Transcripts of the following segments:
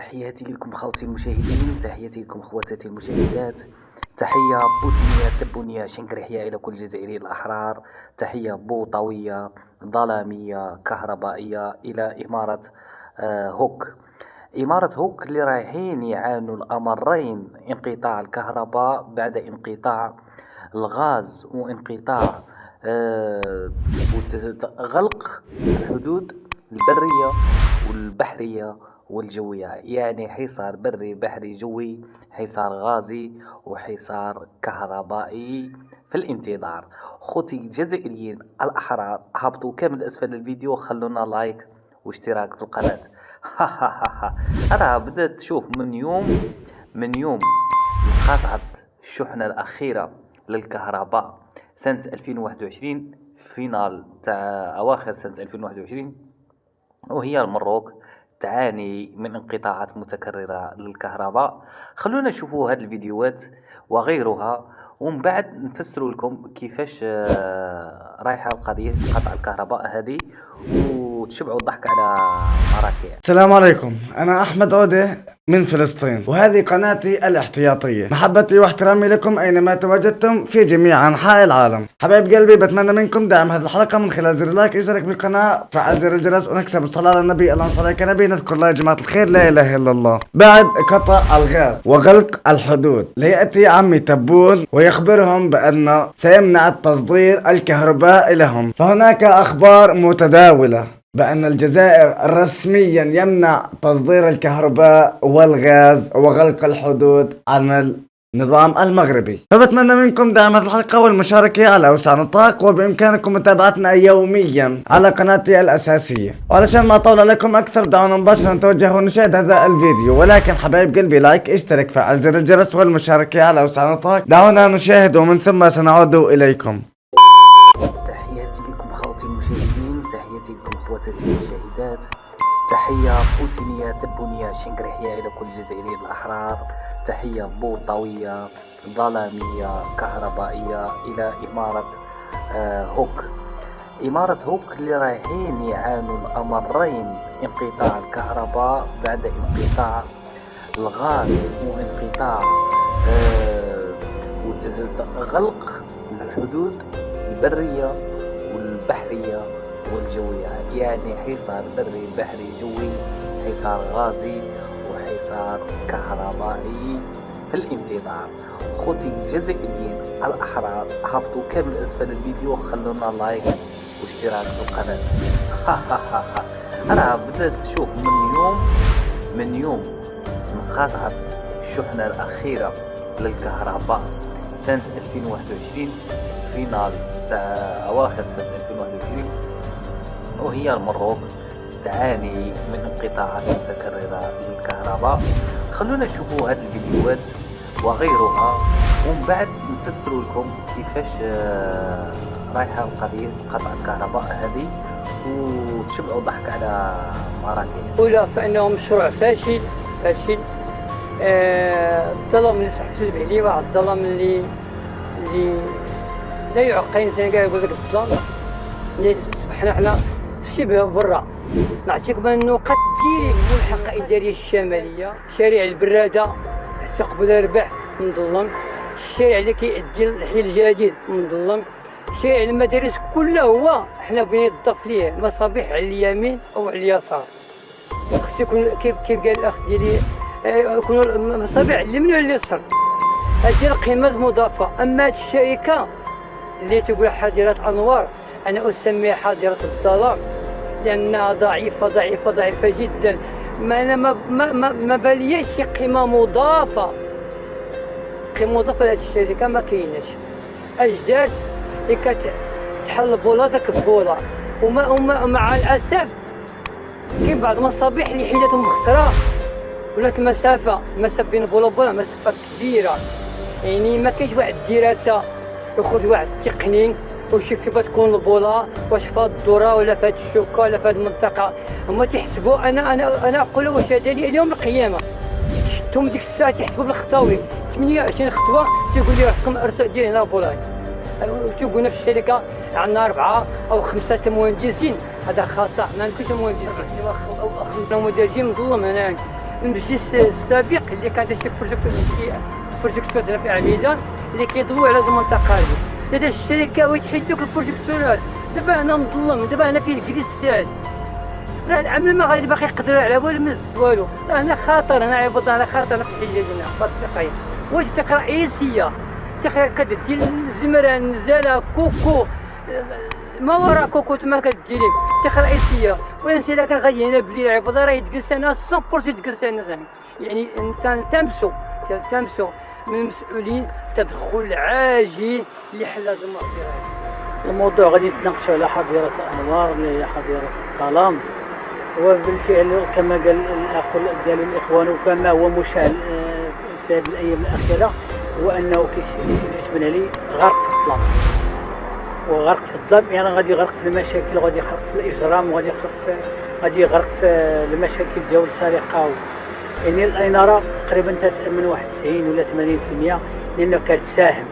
تحياتي لكم خوتي المشاهدين، تحياتي لكم خواتاتي المشاهدات. تحية بوسنية تبونية شنقريحية إلى كل الجزائريين الأحرار. تحية بوطوية ظلامية كهربائية إلى إمارة هوك. إمارة هوك اللي رايحين يعانوا الأمرين، انقطاع الكهرباء بعد انقطاع الغاز وانقطاع غلق الحدود البرية والبحرية والجوية، يعني حصار بري بحري جوي، حصار غازي وحصار كهربائي في الانتظار. خوتي الجزائريين الأحرار، هبطوا كامل أسفل الفيديو، خلونا لايك واشتراك في القناة. أنا بدأت تشوف من يوم قطعت الشحنة الأخيرة للكهرباء سنة 2021، فينال تاع أواخر سنة 2021، وهي المروك تعاني من انقطاعات متكررة للكهرباء. خلونا نشوفوا هذه الفيديوهات وغيرها، ومن بعد نفسروا لكم كيفاش رايحة القضية قطع الكهرباء هذه، وتشبعوا الضحك على مراكي. السلام عليكم، أنا أحمد عودة من فلسطين، وهذه قناتي الاحتياطية. محبتي واحترامي لكم أينما تواجدتم في جميع أنحاء العالم. حبايب قلبي، بتمنى منكم دعم هذه الحلقة من خلال زر لايك، اشترك بالقناة، فعل زر الجرس، ونكسب الصلاة على النبي. اللهم صل على النبي. نذكر الله يا جماعة الخير، لا إله إلا الله. بعد قطع الغاز وغلق الحدود، ليأتي عمي تبون ويخبرهم بأن سيمنع التصدير الكهرباء لهم. فهناك أخبار متداولة بأن الجزائر رسميا يمنع تصدير الكهرباء والغاز وغلق الحدود عن النظام المغربي. فبتمنى منكم دعم هذه الحلقة والمشاركة على أوسع نطاق، وبإمكانكم متابعتنا يوميا على قناتي الأساسية. وعلشان ما أطول عليكم أكثر، دعونا مباشرة نتوجه ونشاهد هذا الفيديو. ولكن حبايب قلبي، لايك، اشترك، فعل زر الجرس والمشاركة على أوسع نطاق. دعونا نشاهد ومن ثم سنعود إليكم. تحياتي لكم خوتي المشاهدين، تحياتي لكم خواتاتي المشاهدات. تحية بوسنية تبونية شنقريحية إلى كل الجزائريين الأحرار. تحية بوطوية ظلامية كهربائية إلى إمارة هوك. إمارة هوك اللي رايحين يعانوا الأمرين، انقطاع الكهرباء بعد انقطاع الغاز وانقطاع غلق الحدود البرية والبحرية والجوية، يعني حصار بري بحري جوي، حصار غازي وحصار كهربائي في الانتظار. خوتي الجزائريين الأحرار، هبطوا كامل أسفل الفيديو، خلونا لايك واشتراك في القناة. أنا بدأت تشوف من يوم انقطعت الشحنة الأخيرة للكهرباء سنة 2021، فينال تاع أواخر سنة 2021، وهي المروك تعاني من انقطاعات متكررة للكهرباء. خلونا نشوفوا هذه الفيديوهات وغيرها، ومن بعد نفسروا لكم كيفاش رايحة القضية قطع الكهرباء هذه، وتشبعوا ضحك على مراكي. أولى فإنه مشروع فاشل. الظلام اللي حسيت به لي، واحد الظلام اللي لا يعقل إنسان كاع يقول لك الظلام اللي صبحنا حنا شبه برا. نعطيكم النقاط ديالي الملحقة الإدارية الشمالية: شارع البرادة حتى قبل الربح منظلم، الشارع اللي كيعدي الحي الجديد منظلم، شارع المدارس كله هو حنا بغينا يضاف ليه مصابيح على اليمين أو على اليسار. خصو يكون كيف قال الأخ ديالي، يكونوا المصابيح اليمين وعلى اليسار. هذه القيمة المضافة. أما هذه الشركة اللي تقول حظيرة أنوار، أنا أسميها حظيرة الظلام، لأنها ضعيفة جدا. ما بالياش شي قيمة مضافة لهذه الشركة، ما كايناش. أجداد اللي كتحل بولا داك البولا، ومع الأسف كاين بعض المصابيح اللي حيداتهم خسرة، ولكن المسافة بين بولا وبولا مسافة كبيرة. يعني ما كاينش واحد الدراسة يخرج واحد التقني ويشوف كيف تكون البولا، واش في هاد الدورة ولا في هاد الشوكة ولا في هاد المنطقة. هما تيحسبوا، أنا أقول واش هذا اليوم القيامة. شفتهم ديك الساعة تيحسبوا بالخطاوي 28 خطوة، تيقول لي راسكم ارسل ديال هنا بولاي. تيقولنا في الشركة عندنا 4 أو 5 مهندسين، هذا خطأ. ما كاينش مهندسين، 5 مهندسين مظلم هنا. المجلس السابق اللي كان شي بروجيكتور هنا في عميدان اللي كيضوي على هذه المنطقه هذه. دابا الشركه ويتحيد دوك البروجيكتورات، دابا هنا مظلم، دابا هنا فيه الكريستال، راه العمل ما غادي باقي يقدروا على والو والو، راه هنا خطر، هنا عباد، هنا خطر في حياتنا بالتقية. واش الفكره رئيسيه كتدي الزمران نزاله كوكو ما وراء كوكو تما كديري الفكره رئيسيه. وانت الا كان غادي هنا بلي عباد راه يتجلس هنا 100% يتجلس هنا زعما، يعني تنتمسوا من المسؤولين تدخل عاجل لحل هذه المصير. الموضوع غادي يتناقشوا على حظيرة الأنوار اللي هي حظيرة الظلام، وبالفعل كما قال الأخ قالوا الإخوان وكما هو مشاهد في هذه الأيام الأخيرة هو أنه كيتبان عليه غرق في الظلام، وغرق في الظلام يعني غادي يغرق في المشاكل وغادي يغرق في الإجرام وغادي يغرق في المشاكل ديال السرقة. يعني الإنارة تقريبا تتأمن واحد 90 ولا 80% لأنه كتساهم،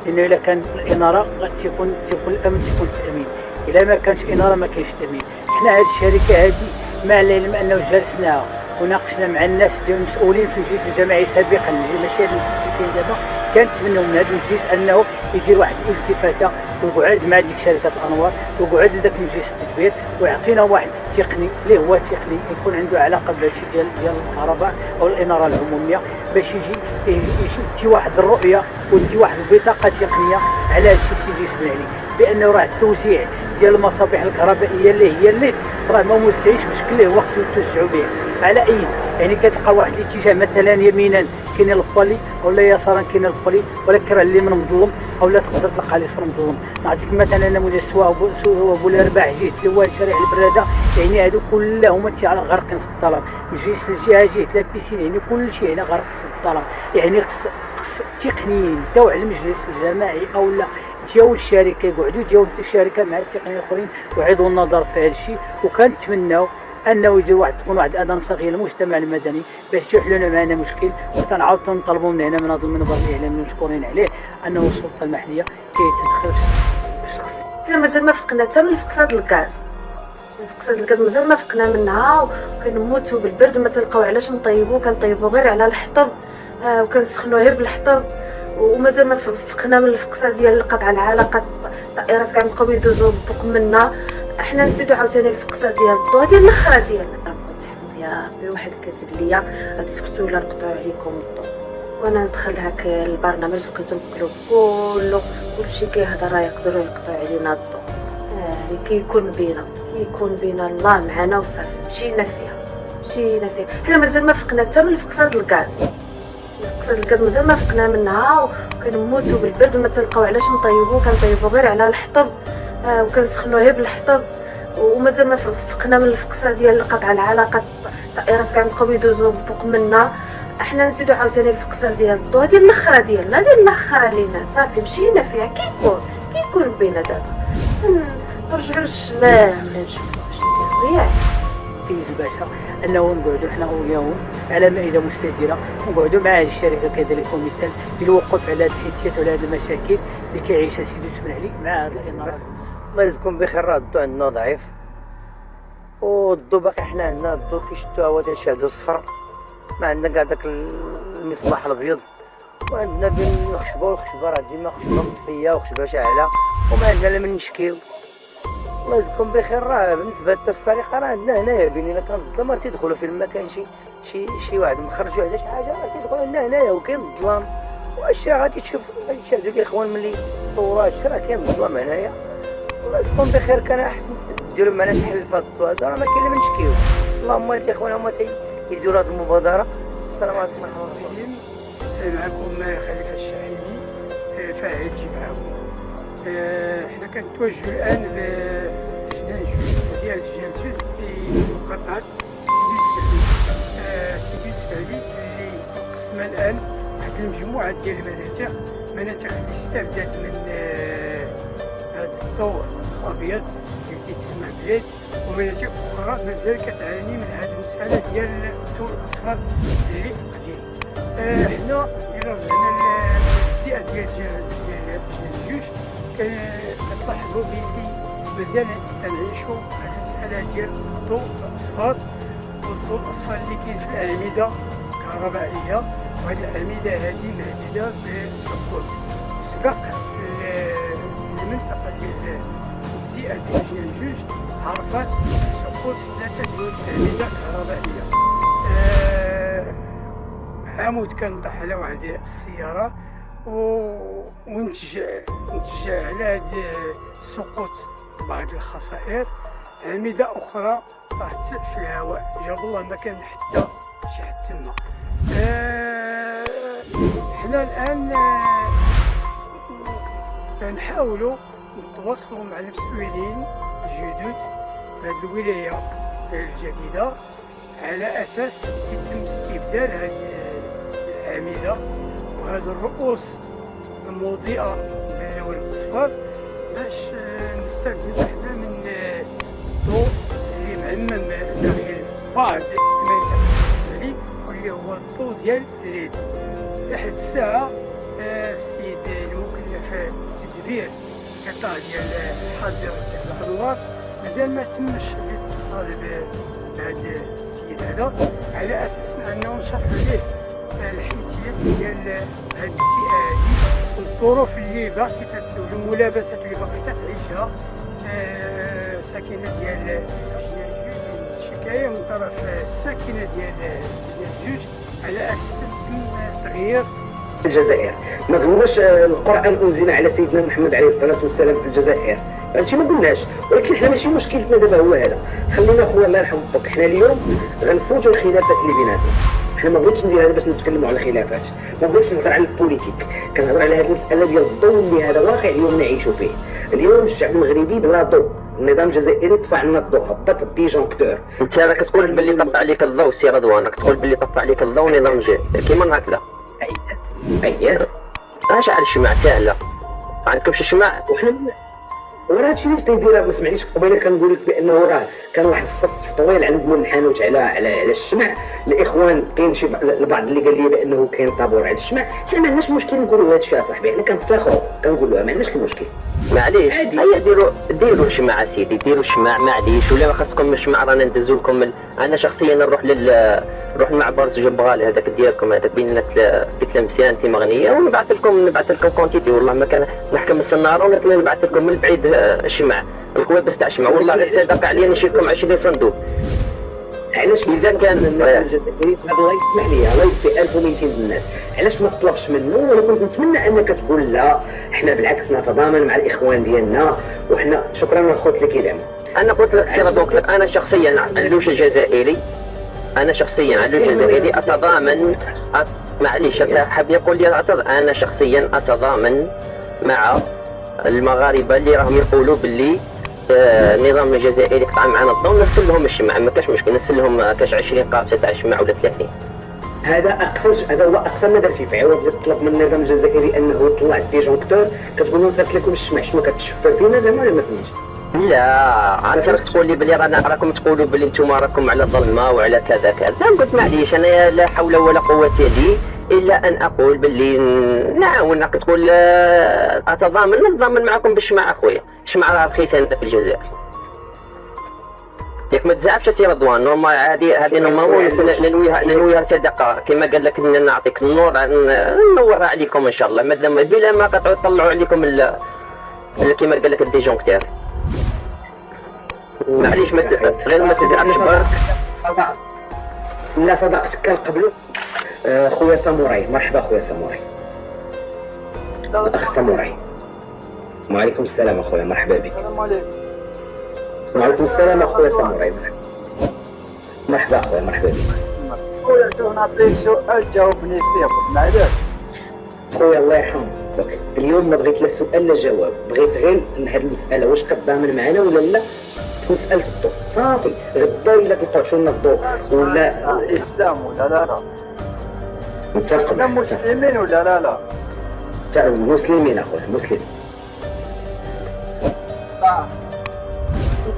لأنه إلا كان الإنارة تيكون الأمن تيكون التأمين، إلا ما كانش إنارة ما كاينش تأمين. حنا هاد الشركة هادي مع العلم أنه جلسناها وناقشنا مع الناس ديال المسؤولين في المجلس الجماعي سابقا، ماشي هاد المجلس اللي كاين دابا، كنتمنوا من هذا المجلس أنه يدير واحد الالتفاتة ويقعد مع ديك شركة الأنوار ويقعد لذاك مجلس التدبير ويعطينا واحد التقني اللي هو تقني يكون عنده علاقة بهادشي ديال الكهرباء أو الإنارة العمومية، باش يجي واحد الرؤية ويجي واحد البطاقة تقنية على هادشي سيدي يسمع عليه، بأنه راه التوزيع ديال المصابيح الكهربائية اللي هي الليت راه ما موسعيش بالشكل اللي هو خصو يتوسعوا به. على أي يعني كتلقى واحد الاتجاه مثلا يمينا كاين البولي ولا يسارا كاين البولي، ولكن راه اللي من مظلم او لا تقدر تلقى اليسار مظلم. نعطيك مثلا نموذج سواء ابو الارباح جهه اللواء شارع البراده، يعني هادو كلهم غارقين في الظلام. مجلس الجهه جهه لابيسين يعني كل شيء هنا غارق في الظلام. يعني خص التقنيين داو على المجلس الجماعي او لا ديال الشركه يقعدوا ديال الشركه مع التقنيين الاخرين ويعيدوا النظر في هذا الشيء، وكنتمناو انه يدير تكون واحد اذان صغير للمجتمع المدني باش يحلوا معنا مشكل. وتنعاودوا نطلبوا من هنا من هذا المنبر الاعلامي مشكورين عليه انه السلطه المحليه كيتدخل في الشخص. حنا مازال ما فقنا حتى من فقصاد الغاز، مازال ما فقنا منها، وكنموتوا بالبرد وما تلقاو علاش نطيبوا، كنطيبوا غير على الحطب وكنسخنوا غير بالحطب، ومازال ما فقنا من الفقصه ديال قطع العلاقه، الطائرات كاع بقاو يدوزوا فوق منا. احنا نزيدو عاوتاني الفقصه ديال الضوء ديال الاخرى ديالنا. يا بي واحد كاتب ليا تسكتوا ولا نقطعوا عليكم الضوء، وانا ندخل هاك البرنامج لقيتو مقلوب كلشي كيهضر راه يقدروا يقطعوا علينا الضوء. كيكون بينا الله معنا وصافي مشينا فيها. حنا مازال ما فقنا حتى من فقصاد الغاز، مازال ما فقنا منها، وكنموتوا بالبرد وما تلقاو علاش نطيبوا، كنطيبوا غير على الحطب وكنسخنوا غير بالحطب، ومازال ما فقنا من الفقصه ديال قطع العلاقه، الطائرات كاع بقاو يدوزوا فوق منا. احنا نزيدو عاوتاني الفقصه ديال الضوء ديال الاخرى ديالنا لينا صافي مشينا فيها. كيكون بينا دابا نرجعوا للشمال ولا نشوفوا واش نديروا ياك سيد الباشا انه نقعدوا حنا وياهم على مائده مستديره ونقعدوا مع هذه الشركه كذلك مثال للوقوف على هذه الحيتيات وعلى هذه المشاكل اللي كيعيشها سيدي يوسف علي مع هذه الانارات. الله يجزيكم بخير. راه الضوء عندنا ضعيف، والضوء باقي حنا عندنا الضوء كيشدوها هو تنشاهدو صفر، ما عندنا كاع داك المصباح الابيض، وعندنا بين الخشبه راه ديما خشبه مطفيه وخشبه شاعله وما عندنا لا من نشكيو. الله يجزيكم بخير. راه بالنسبه حتى السرقه راه عندنا هنايا بين الا كان الظلام راه تيدخلوا في المكان شي واحد مخرج ولا شي حاجه راه تيدخلوا لنا هنايا وكاين الظلام. واش راه غادي تشوف تشاهدوا الاخوان ملي صوروا هادشي راه كاين الظلام هنايا. الله يجزيكم بخير. كان احسن ديروا معنا شي حل في هاد الضوء هذا، راه ما كاين لا ما نشكيو. اللهم الاخوان هما يديروا هاد المبادره. السلام عليكم ورحمه الله وبركاته. معكم خليفه الشاحني فاعل معكم. حنا كنتوجهوا الان لجنان مزيان الجهه سود في مقاطعه سيدي يوسف علي اللي قسمها الان واحد المجموعه ديال المناطق اللي استفدت من هذا الضوء الابيض اللي كيتسمى بلاد، ومناطق اخرى مازال كتعاني من هذه المساله ديال الضوء الاصفر اللي قديم. حنا الى رجعنا للفئه ديال الجيوش كتلاحظوا بلي مازال تنعيشوا هذه المساله ديال الضوء الاصفر الضوء الأصفر اللي كاين في الأعمدة الكهربائية، وهذه الأعمدة هذه مهددة بالسقوط. سبق المنطقة ديال التجزئة ديال جنان جوج عرفت سقوط 3 ديال الأعمدة الكهربائية. عمود كان طاح على واحد السيارة ونتج على هذا السقوط بعض الخسائر. أعمدة أخرى طاحت في الهواء، جاب الله ما كان حتى شي حد تما. حنا الآن كنحاولوا نتواصلوا مع المسؤولين الجدد في هذه الولاية الجديدة على أساس يتم استبدال هذه الأعمدة وهذه الرؤوس المضيئة باللون الأصفر باش نستفيد احنا من الضوء اللي معمم داخل بعض المناطق ديالي واللي هو الضوء ديال الليد. لحد الساعة السيد المكلف بتدبير قطاع ديال حظيرة الأنوار مازال ما تمش الاتصال بهذا السيد هذا على أساس أنه نشرح ليه الحيتيات ديال هذه السيئة هذه والظروف اللي باقي والملابسات اللي باقي تعيشها ساكنة ديال الشكاية من طرف الساكنة ديال جوج على أساس يتم تغيير الجزائر. ما قلناش القرآن أنزل على سيدنا محمد عليه الصلاة والسلام في الجزائر، هادشي ما قلناش، ولكن حنا ماشي مشكلتنا دابا هو هذا. خلينا خويا الله يرحم بك، حنا اليوم غنفوتوا الخلافات اللي بيناتنا. حنا ما بغيتش ندير هذا باش نتكلموا على الخلافات، ما بغيتش نهضر على البوليتيك، كنهضر على هذه المسألة ديال الضوء اللي هذا واقع اليوم نعيشوا فيه. اليوم الشعب المغربي بلا ضوء، النظام الجزائري طفى عنا الضوء، هبط الديجونكتور. انت راك تقول باللي طفى عليك الضوء سي رضوان، راك تقول باللي طفى عليك الضوء نظام جاي كيما هكذا. اييه اش على الشمع ساهله، ما عندكمش الشمع؟ وحنا وراه هادشي علاش تيديرها. ما سمعتيش قبيله كنقول لك بانه راه كان واحد الصف طويل عند مول الحانوت على الشمع. الاخوان كاين شي البعض اللي قال لي بانه كاين طابور على الشمع. حنا ما عندناش مشكل نقولوا هادشي يا صاحبي، حنا كنفتخروا كنقولوها، ما عندناش مشكل. معليش هيا ديروا الشمع سيدي، ديروا الشمع معليش، ولا ما خاصكم الشمع رانا ندزو لكم. انا شخصيا نروح نروح لمعبر جبغالي هذاك ديالكم هذاك بين تلمسان تيمغنيه ونبعث لكم كونتيتي. والله ما كان نحكم السناره ولكن نبعث لكم من بعيد الشمع الكوابس تاع الشمع. والله غير صدق عليا نشيل لكم 20 صندوق. علاش اذا كان الجزائري هذا الله يسمح لي الله يكفي 1200 الناس، علاش ما تطلبش منه؟ وانا كنت نتمنى انك تقول لا احنا بالعكس نتضامن مع الاخوان ديالنا وحنا. شكرا اخوت اللي كيدعم. انا قلت لك سير دكتور، انا شخصيا علوش الجزائري، اتضامن معليش حاب يقول لي انا شخصيا اتضامن مع المغاربه اللي راهم يقولوا باللي النظام الجزائري قطع معنا الضوء، نرسل لهم الشمع، ما كاش مشكل، نرسل لهم كاش 20 قابسه تاع الشمع ولا 30. هذا هو اقصى ما درتي في عوض تطلب من النظام الجزائري انه يطلع الديجونكتور. كتقول له نصيفط لكم الشمع، ما كتشفى فينا زعما ولا ما فهمتش؟ لا عاد تقول لي بلي راكم تقولوا بلي نتوما راكم على الظلمه وعلى كذا كذا. قلت معليش انا لا حول ولا قوه لي الا ان اقول بلي نعاونك. تقول نتضامن معكم بالشمع اخويا، الشمع راه رخيص هنا في الجزائر. ياك ما تزعفش سي رضوان، نورمال هذه نورمال ننويها صدقه كما قال لك نعطيك النور نورها عليكم ان شاء الله، مادام بلا ما قطعوا يطلعوا عليكم كما قال لك الديجونكتير. معليش غير ما تزعفش برك. لا صداقتك كان قبله خويا ساموراي. مرحبا خويا ساموراي، الاخ ساموراي. وعليكم السلام اخويا، مرحبا بك. السلام عليكم. وعليكم السلام اخويا ساموراي. مرحبا اخويا، مرحبا بك. خويا شوف نعطيك سؤال جاوبني فيه، قلت معليش. خويا الله يرحم بك، اليوم ما بغيت لا سؤال لا جواب، بغيت غير هذه المساله واش كتضامن معنا ولا لا في مساله الضوء. صافي غدا الا تلقاو لنا الضوء ولا الاسلام ولا لا؟ متفق. احنا مسلمين ولا لا؟ مسلمين اخويا، مسلمين.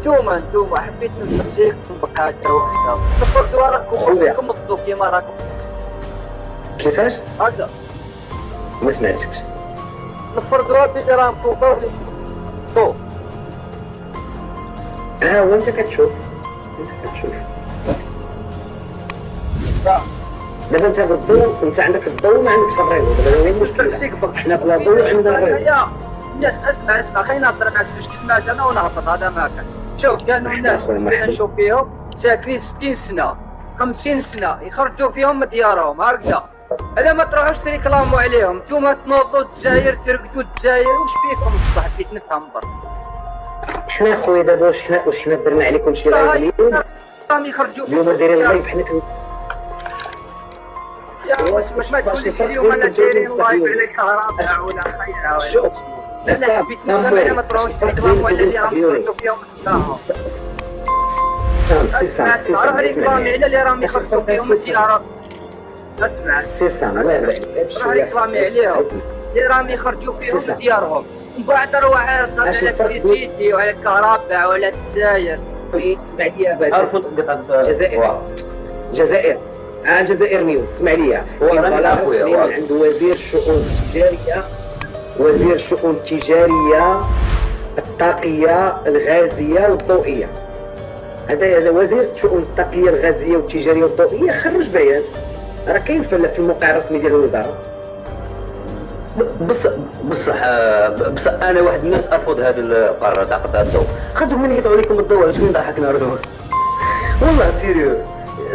انتوما حبيت نسقسيكم بقاعده وحده، تفرضوا راكم الضوء كيما راكم. كيفاش؟ هكذا ما سمعتكش. نفرضوها بلي راهم فوقوا الضوء. وانت كتشوف دابا انت بالضوء، انت عندك الضوء ما عندكش الريزو، دابا وين المشكل؟ حنا بلا ضوء عندنا الريزو. اسمع خلينا نهضر معك باش كيما انا ونهبط هذا ما كان. شوف كانوا الناس اللي نشوف فيهم ساكنين 60 سنه 50 سنه يخرجوا فيهم من ديارهم هكذا. الا ما تروحوش تريكلاموا عليهم، نتوما تنوضوا الجزائر ترقدوا الجزائر، واش فيكم بصح بغيت نفهم برك. حنا خويا دابا واش حنا درنا عليكم شي لايف اليوم؟ راهم يخرجوا اليوم دايرين لايف حنا واش ما تقوليش اليوم انا دايرين لايف على كهرباء ولا خير. شوف انا ما تروحوش تريكلاموا على اللي راهم يخرجوا فيهم من ديارهم. روح ريكلامي على اللي راهم يخرجوا فيهم من ديارهم. اسمع روح ريكلامي عليهم اللي راهم يخرجوا فيهم من ديارهم، ومن بعد روح عارف على الكتريسيتي وعلى الكهرباء وعلى الجزائر. اسمع لي ارفض قطعه الجزائر الجزائر نيوز. اسمع لي عند وزير الشؤون التجاريه، وزير الشؤون التجاريه الطاقيه الغازيه والضوئيه. هذا وزير الشؤون الطاقيه الغازيه والتجاريه والضوئيه خرج بيان راه كاين في الموقع الرسمي ديال الوزاره. بصح انا واحد الناس ارفض هذا القرار تاع قطع الضوء. خاطر من يقطعوا لكم الضوء شكون ضحكنا رجل والله سيريو.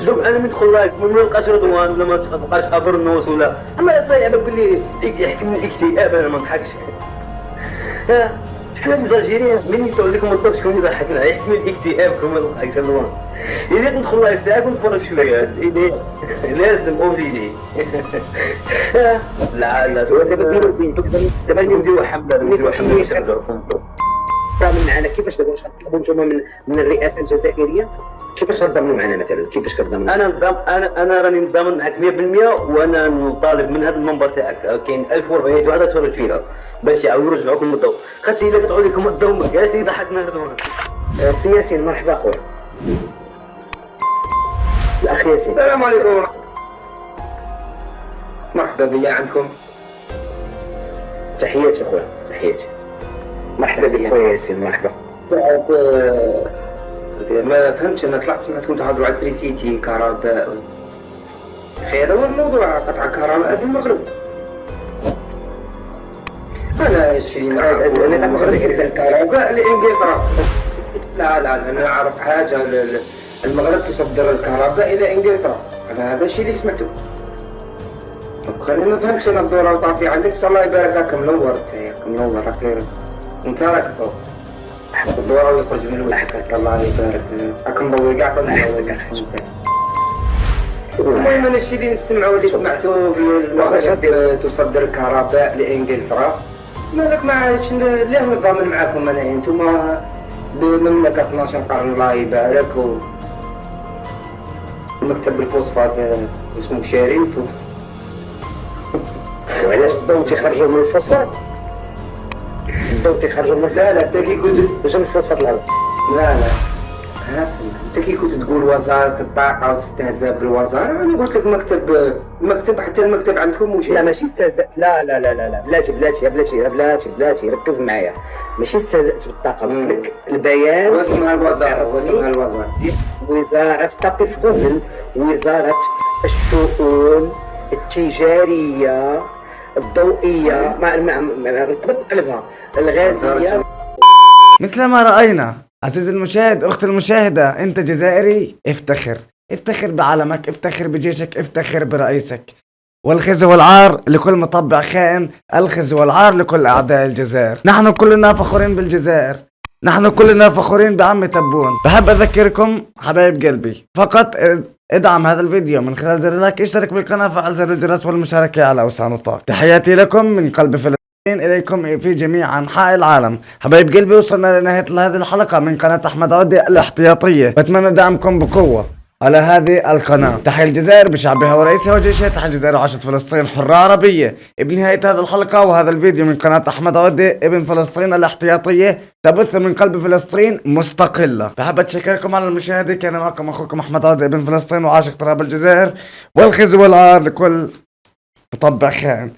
دوك انا ندخل لايف ما نلقاش رضوان ولا ما تلقاش ابرنوس ولا اما صايع تقول لي يحكم الاكتئاب. انا ما نضحكش. شحال مزاجيرين من يقطعوا لكم الضوء شكون يضحكنا يحكم الاكتئاب كما نضحكش رضوان. إذا ندخل لايف تاعك ونتفرج شويه لازم اوبليجي. لا دابا بيني وبينك دابا نديروا حمله من معنا كيفاش دابا واش غتطلبوا نتوما من الرئاسه الجزائريه؟ كيفاش غتضامنوا معنا مثلا؟ كيفاش كتضامنوا؟ انا راني متضامن معك 100%، وانا نطالب من هذا المنبر تاعك كاين 1400 واحد تفرج فيها باش يعاودوا يرجعوكم الضوء. خاطر الا قطعوا لكم الضوء ما كاينش اللي يضحكنا هذوما. سي ياسين مرحبا خويا. الاخ ياسين السلام عليكم. مرحبا بيا عندكم. تحياتي خويا تحياتي. مرحبا بك خويا ياسين مرحبا. ما فهمتش انا طلعت سمعتكم تهضروا على التريسيتي كهرباء. هذا هو الموضوع قطع كهرباء في المغرب. انا شي انا المغرب يبدا الكهرباء لانجلترا. لا انا اعرف حاجه المغرب تصدر الكهرباء الى انجلترا. انا هذا الشيء اللي سمعته. انا ما فهمتش انا الدوره وطافي عندك بس الله يبارك لك منور انت منور راك انت راك فوق الدوره ويخرج من الوحدات. الله يبارك راك مضوي كاع المهم انا الشيء اللي نسمعوا اللي سمعته المغرب تصدر الكهرباء لانجلترا. مالك ما عادش ليه نضامن معاكم انا انتوما بمملكه 12 قرن الله يبارك ومكتب الفوسفات اسمه شريف. وعلاش الضوء تيخرجوا من الفوسفات؟ الضوء تيخرجوا من لا انت كي كنت جا من الفوسفات الهضره. لا انت كي كنت تقول وزاره الطاقه وتستهزأ بالوزاره. انا قلت لك مكتب حتى المكتب عندكم وش لا ماشي استهزأت. لا بلاتي ركز معايا. ماشي استهزأت بالطاقه قلت لك البيان واسمها الوزاره وزاره ستابي في جوجل وزاره الشؤون التجاريه الضوئيه ما نقدر نقلبها الغازيه. مثل ما رأينا عزيزي المشاهد أخت المشاهدة، أنت جزائري افتخر بعلمك، افتخر بجيشك، افتخر برئيسك. والخزي والعار لكل مطبع خائن، الخزي والعار لكل أعداء الجزائر. نحن كلنا فخورين بالجزائر، نحن كلنا فخورين بعم تبون. بحب أذكركم حبايب قلبي فقط ادعم هذا الفيديو من خلال زر اللايك، اشترك بالقناة، فعل زر الجرس والمشاركة على أوسع نطاق. تحياتي لكم من قلب فلسطين إليكم في جميع أنحاء العالم. حبايب قلبي وصلنا لنهاية هذه الحلقة من قناة أحمد عودة الاحتياطية. بتمنى دعمكم بقوة على هذه القناة. تحية الجزائر بشعبها ورئيسها وجيشها. تحية الجزائر وعاشت فلسطين حرة عربية. بنهاية هذه الحلقة وهذا الفيديو من قناة أحمد عودة ابن فلسطين الاحتياطية تبث من قلب فلسطين مستقلة. بحب أتشكركم على المشاهدة. كان معكم أخوكم أحمد عودة ابن فلسطين وعاشق تراب الجزائر، والخزي والعار لكل مطبع خائن.